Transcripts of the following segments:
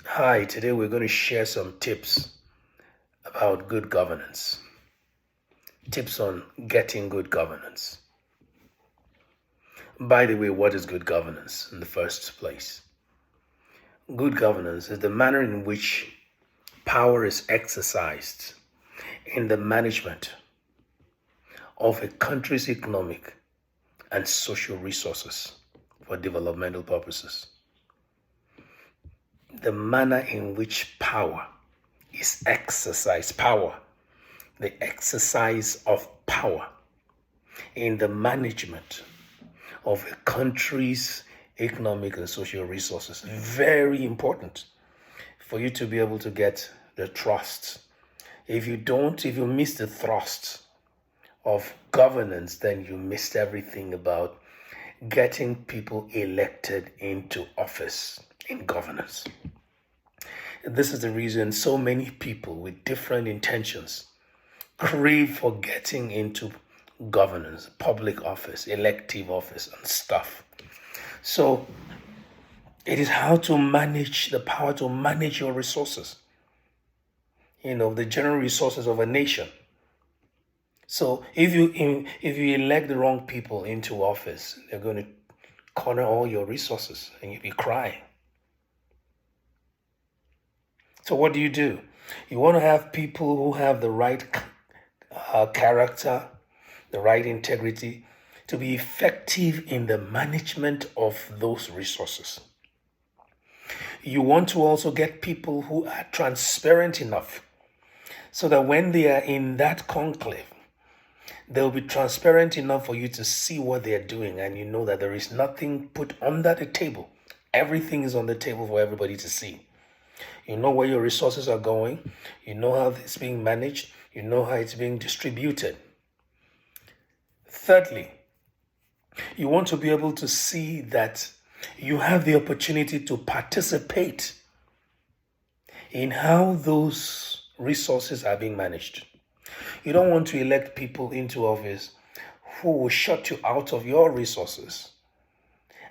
Hi, today we're going to share some tips about good governance. Tips on getting good governance. By the way, what is good governance in the first place? Good governance is the manner in which power is exercised in the management of a country's economic and social resources for developmental purposes. The manner in which power is exercised, the exercise of power in the management of a country's economic and social resources. Very important for you to be able to get the trust. If you miss the thrust of governance, then you missed everything about getting people elected into office in governance. This is the reason so many people with different intentions crave for getting into governance, public office, elective office, and stuff. So it is how to manage the power to manage your resources, the general resources of a nation. So if you elect the wrong people into office, they're going to corner all your resources and you'll be crying. So what do? You want to have people who have the right character, the right integrity to be effective in the management of those resources. You want to also get people who are transparent enough so that when they are in that conclave, they'll be transparent enough for you to see what they're doing, and you know that there is nothing put under the table. Everything is on the table for everybody to see. You know where your resources are going. You know how it's being managed. You know how it's being distributed. Thirdly, you want to be able to see that you have the opportunity to participate in how those resources are being managed. You don't want to elect people into office who will shut you out of your resources,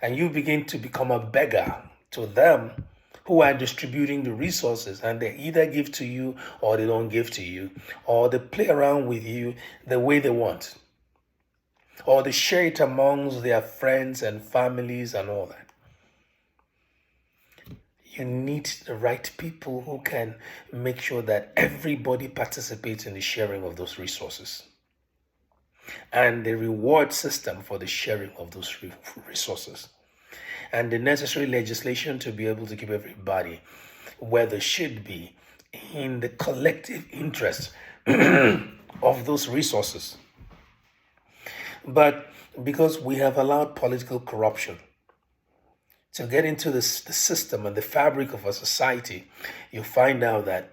and you begin to become a beggar to them who are distributing the resources, and they either give to you or they don't give to you, or they play around with you the way they want, or they share it amongst their friends and families and all that. You need the right people who can make sure that everybody participates in the sharing of those resources and the reward system for the sharing of those resources and the necessary legislation to be able to keep everybody where they should be in the collective interest of those resources. But because we have allowed political corruption to get into the system and the fabric of a society, you find out that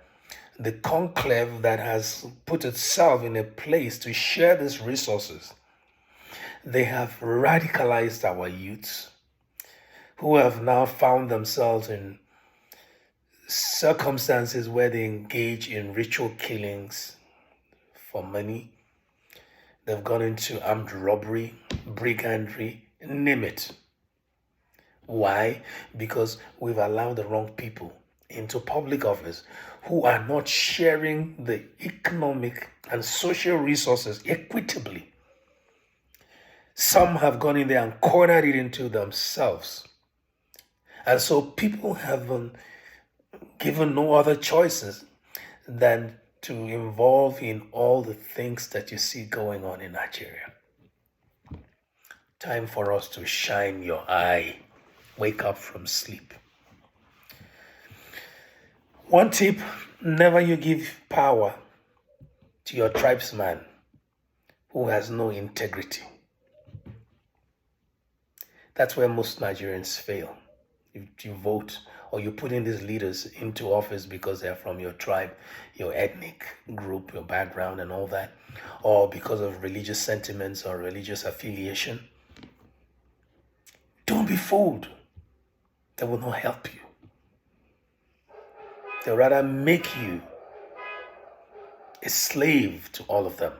the conclave that has put itself in a place to share these resources, they have radicalized our youths who have now found themselves in circumstances where they engage in ritual killings for money. They've gone into armed robbery, brigandry, name it. Why? Because we've allowed the wrong people into public office who are not sharing the economic and social resources equitably. Some have gone in there and cornered it into themselves. And so people have been given no other choices than to involve in all the things that you see going on in Nigeria. Time for us to shine your eye. Wake up from sleep. One tip, never you give power to your tribesman who has no integrity. That's where most Nigerians fail. You vote or you put in these leaders into office because they're from your tribe, your ethnic group, your background and all that, or because of religious sentiments or religious affiliation. Don't be fooled. They will not help you. They'll rather make you a slave to all of them.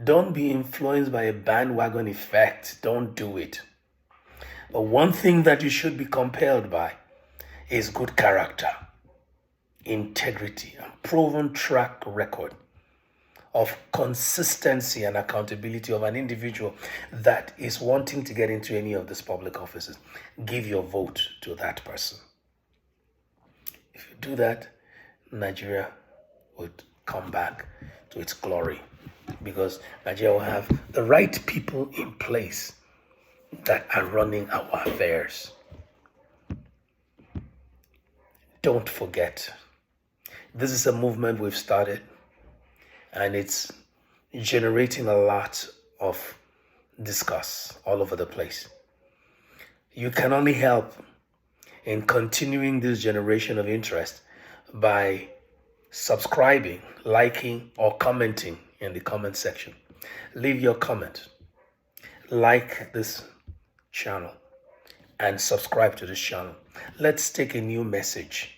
Don't be influenced by a bandwagon effect. Don't do it. But one thing that you should be compelled by is good character, integrity, and proven track record of consistency and accountability of an individual that is wanting to get into any of these public offices. Give your vote to that person. If you do that, Nigeria would come back to its glory, because Nigeria will have the right people in place that are running our affairs. Don't forget, this is a movement we've started, and it's generating a lot of discuss all over the place. You can only help in continuing this generation of interest by subscribing, liking, or commenting in the comment section. Leave your comment, like this channel, and subscribe to this channel. Let's take a new message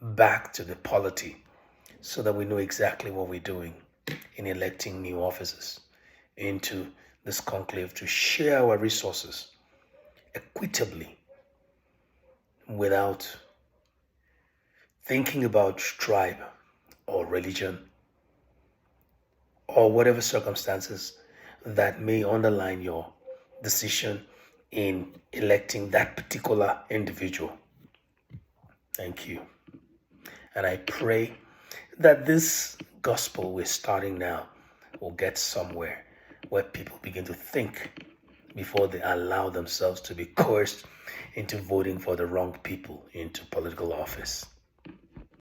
back to the polity so that we know exactly what we're doing in electing new officers into this conclave to share our resources equitably without thinking about tribe or religion or whatever circumstances that may underline your decision in electing that particular individual. Thank you. And I pray that this gospel we're starting now will get somewhere where people begin to think before they allow themselves to be coerced into voting for the wrong people into political office.